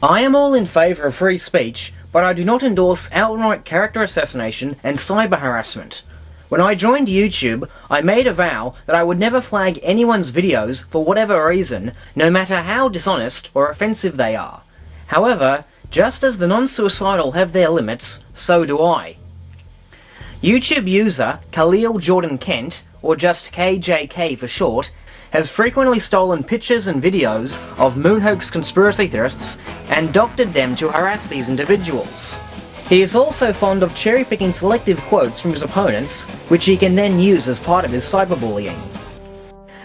I am all in favour of free speech, but I do not endorse outright character assassination and cyber harassment. When I joined YouTube, I made a vow that I would never flag anyone's videos for whatever reason, no matter how dishonest or offensive they are. However, just as the non-suicidal have their limits, so do I. YouTube user Khalil Jordan Kent, or just KJK for short, has frequently stolen pictures and videos of moonhoax conspiracy theorists and doctored them to harass these individuals. He is also fond of cherry-picking selective quotes from his opponents, which he can then use as part of his cyberbullying.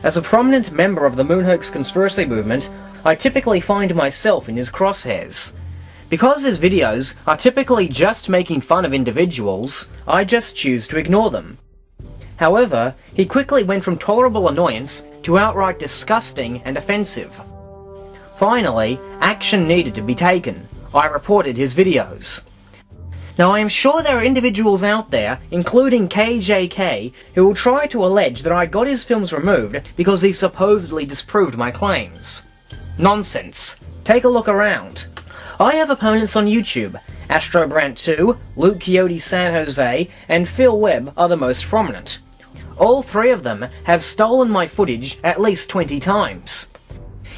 As a prominent member of the moonhoax conspiracy movement, I typically find myself in his crosshairs. Because his videos are typically just making fun of individuals, I just choose to ignore them. However, he quickly went from tolerable annoyance to outright disgusting and offensive. Finally, action needed to be taken. I reported his videos. Now I am sure there are individuals out there, including KJK, who will try to allege that I got his films removed because he supposedly disproved my claims. Nonsense. Take a look around. I have opponents on YouTube. AstroBrant2, Luke Coyote San Jose, and Phil Webb are the most prominent. All three of them have stolen my footage at least 20 times.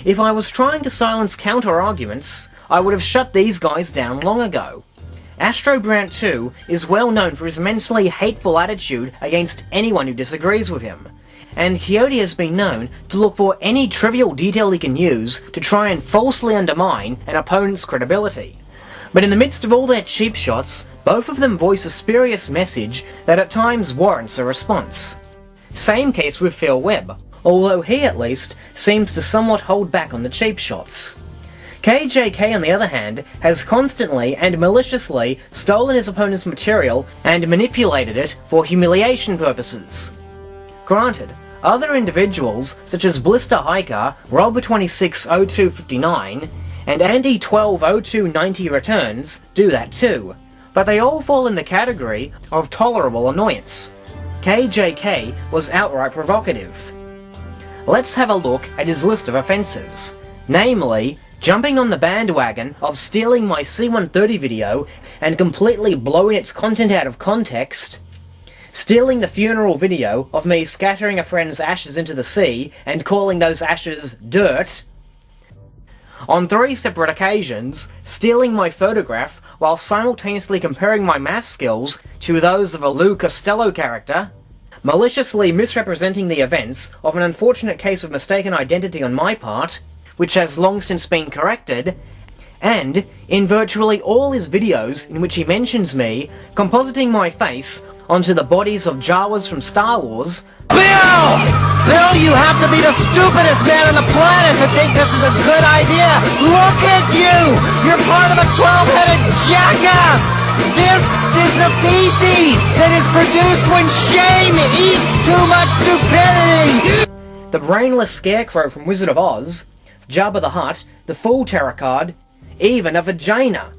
If I was trying to silence counter-arguments, I would have shut these guys down long ago. AstroBrant2 is well known for his immensely hateful attitude against anyone who disagrees with him, and Coyote has been known to look for any trivial detail he can use to try and falsely undermine an opponent's credibility. But in the midst of all their cheap shots, both of them voice a spurious message that at times warrants a response. Same case with Phil Webb, although he at least seems to somewhat hold back on the cheap shots. KJK, on the other hand, has constantly and maliciously stolen his opponent's material and manipulated it for humiliation purposes. Granted, other individuals, such as Blister Hiker, Rob260259, and Andy120290 Returns, do that too, but they all fall in the category of tolerable annoyance. KJK was outright provocative. Let's have a look at his list of offences, namely, jumping on the bandwagon of stealing my C-130 video and completely blowing its content out of context, stealing the funeral video of me scattering a friend's ashes into the sea and calling those ashes dirt, on 3 separate occasions, stealing my photograph while simultaneously comparing my math skills to those of a Lou Costello character, maliciously misrepresenting the events of an unfortunate case of mistaken identity on my part, which has long since been corrected, and, in virtually all his videos in which he mentions me, compositing my face onto the bodies of Jawas from Star Wars. Bill! Bill, you have to be the stupidest man on the planet to think this is a good idea! Look at you! You're part of a 12-headed jackass! This is the feces that is produced when shame eats too much stupidity! The brainless scarecrow from Wizard of Oz, Jabba the Hutt, the Fool Tarot card, even a vagina.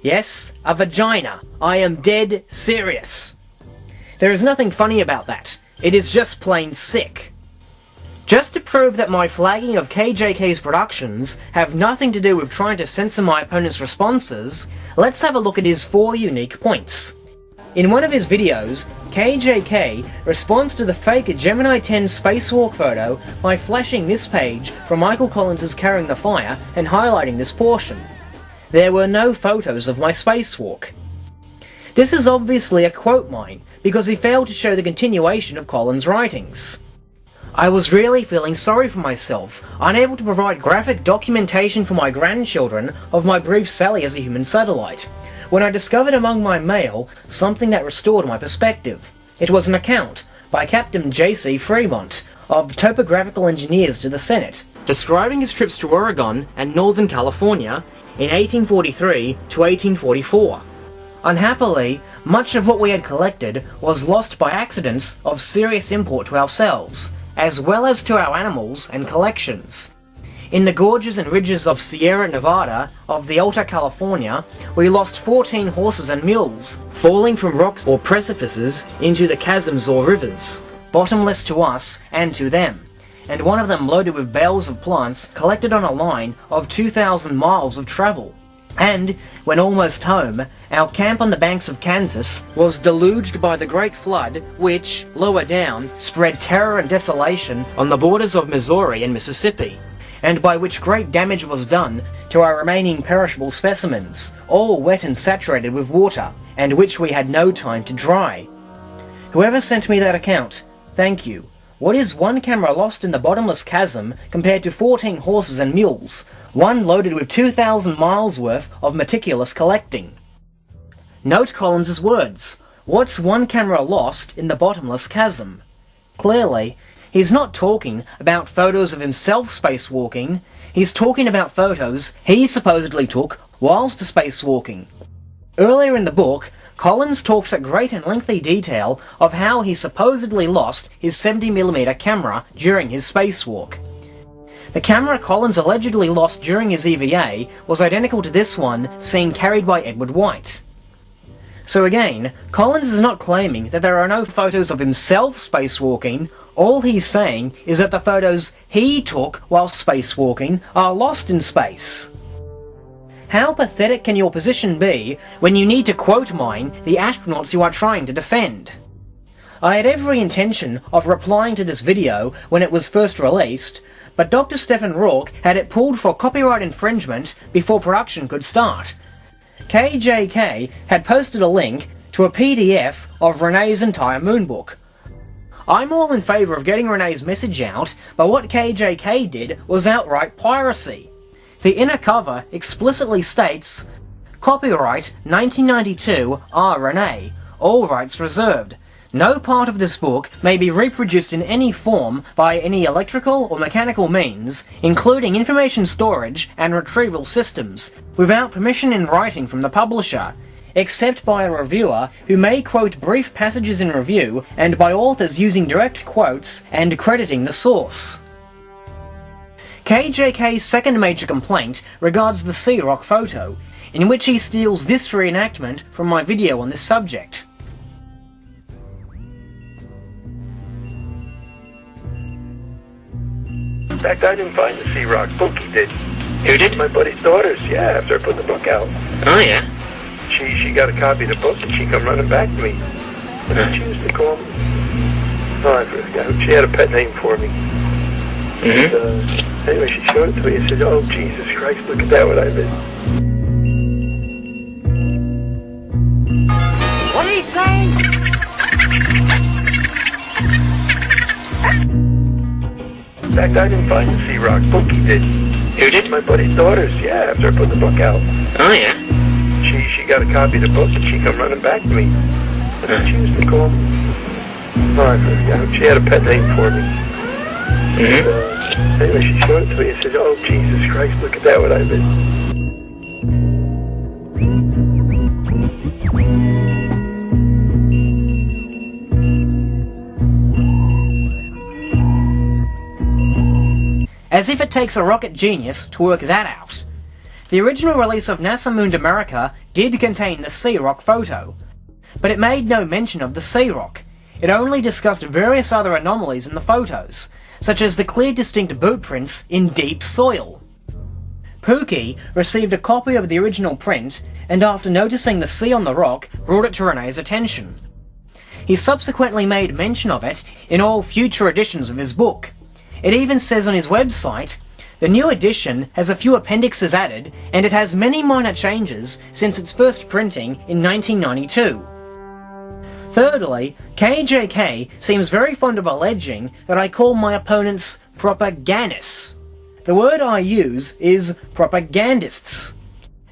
Yes, a vagina. I am dead serious. There is nothing funny about that. It is just plain sick. Just to prove that my flagging of KJK's productions have nothing to do with trying to censor my opponent's responses, let's have a look at his 4 unique points. In one of his videos, KJK responds to the fake Gemini 10 spacewalk photo by flashing this page from Michael Collins' Carrying the Fire and highlighting this portion. There were no photos of my spacewalk. This is obviously a quote mine, because he failed to show the continuation of Collins' writings. I was really feeling sorry for myself, unable to provide graphic documentation for my grandchildren of my brief sally as a human satellite, when I discovered among my mail something that restored my perspective. It was an account by Captain J.C. Fremont of the Topographical Engineers to the Senate, describing his trips to Oregon and Northern California in 1843 to 1844. Unhappily, much of what we had collected was lost by accidents of serious import to ourselves, as well as to our animals and collections. In the gorges and ridges of Sierra Nevada of the Alta California, we lost 14 horses and mules, falling from rocks or precipices into the chasms or rivers, bottomless to us and to them, and one of them loaded with bales of plants collected on a line of 2,000 miles of travel. And, when almost home, our camp on the banks of Kansas was deluged by the Great Flood which, lower down, spread terror and desolation on the borders of Missouri and Mississippi, and by which great damage was done to our remaining perishable specimens, all wet and saturated with water, and which we had no time to dry. Whoever sent me that account, thank you. What is one camera lost in the bottomless chasm compared to 14 horses and mules, one loaded with 2,000 miles worth of meticulous collecting? Note Collins's words. What's one camera lost in the bottomless chasm? Clearly, he's not talking about photos of himself spacewalking, he's talking about photos he supposedly took whilst spacewalking. Earlier in the book, Collins talks at great and lengthy detail of how he supposedly lost his 70mm camera during his spacewalk. The camera Collins allegedly lost during his EVA was identical to this one seen carried by Edward White. So again, Collins is not claiming that there are no photos of himself spacewalking. All he's saying is that the photos he took while spacewalking are lost in space. How pathetic can your position be when you need to quote mine the astronauts you are trying to defend? I had every intention of replying to this video when it was first released, but Dr. Stephen Rourke had it pulled for copyright infringement before production could start. KJK had posted a link to a PDF of Renee's entire moonbook. I'm all in favour of getting Renee's message out, but what KJK did was outright piracy. The inner cover explicitly states, "Copyright 1992 R. Renee, all rights reserved. No part of this book may be reproduced in any form by any electrical or mechanical means, including information storage and retrieval systems, without permission in writing from the publisher, except by a reviewer who may quote brief passages in review and by authors using direct quotes and crediting the source." KJK's second major complaint regards the Sea Rock photo, in which he steals this reenactment from my video on this subject. In fact, I didn't find the Sea Rock book, he did. Who did? My buddy's daughters, yeah, after I put the book out. Oh, yeah? She got a copy of the book and she come running back to me. And then she used to call me. Oh, I forgot. She had a pet name for me. And, anyway, she showed it to me and said, "Oh, Jesus Christ, look at that, what I missed." What are you saying? In fact, I didn't find the Sea Rock book, he did. Who did? My buddy's daughters, yeah, after I put the book out. Oh, yeah? She got a copy of the book and she come running back to me. And then she used to call me. Oh, I forgot. She had a pet name for me. And, anyway, she showed it to me and said, "Oh, Jesus Christ, look at that, what I missed." As if it takes a rocket genius to work that out. The original release of NASA Mooned America did contain the Sea Rock photo, but it made no mention of the Sea Rock. It only discussed various other anomalies in the photos, such as the clear distinct boot prints in deep soil. Pookie received a copy of the original print, and after noticing the sea on the rock, brought it to Renee's attention. He subsequently made mention of it in all future editions of his book. It even says on his website, "The new edition has a few appendixes added, and it has many minor changes since its first printing in 1992. Thirdly, KJK seems very fond of alleging that I call my opponents propagandists. The word I use is propagandists.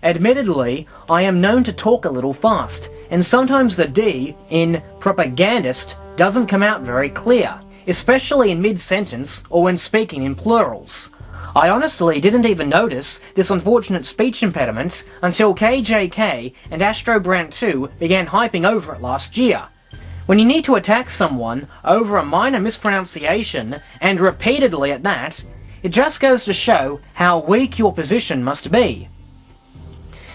Admittedly, I am known to talk a little fast, and sometimes the D in propagandist doesn't come out very clear, especially in mid-sentence or when speaking in plurals. I honestly didn't even notice this unfortunate speech impediment until KJK and Astro Brand 2 began hyping over it last year. When you need to attack someone over a minor mispronunciation, and repeatedly at that, it just goes to show how weak your position must be.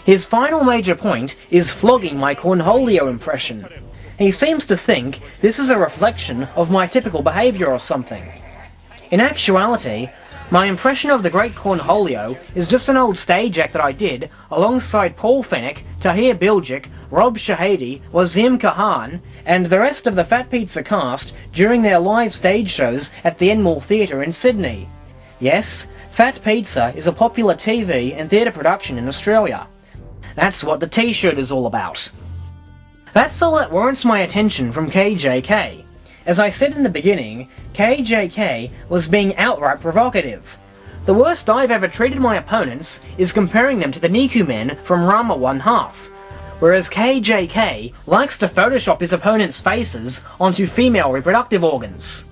His final major point is flogging my Cornholio impression. He seems to think this is a reflection of my typical behaviour or something. In actuality, My impression of the Great Cornholio is just an old stage act that I did alongside Paul Fennick, Tahir Bilgic, Rob Shahidi, Wazim Kahan, and the rest of the Fat Pizza cast during their live stage shows at the Enmore Theatre in Sydney. Yes, Fat Pizza is a popular TV and theatre production in Australia. That's what the t-shirt is all about. That's all that warrants my attention from KJK. As I said in the beginning, KJK was being outright provocative. The worst I've ever treated my opponents is comparing them to the Niku men from Rama 1/2, whereas KJK likes to Photoshop his opponents' faces onto female reproductive organs.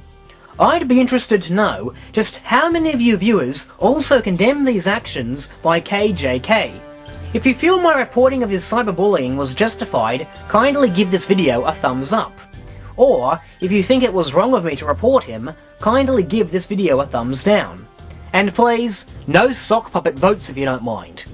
I'd be interested to know just how many of you viewers also condemn these actions by KJK. If you feel my reporting of his cyberbullying was justified, kindly give this video a thumbs up. Or, if you think it was wrong of me to report him, kindly give this video a thumbs down. And please, no sock puppet votes if you don't mind.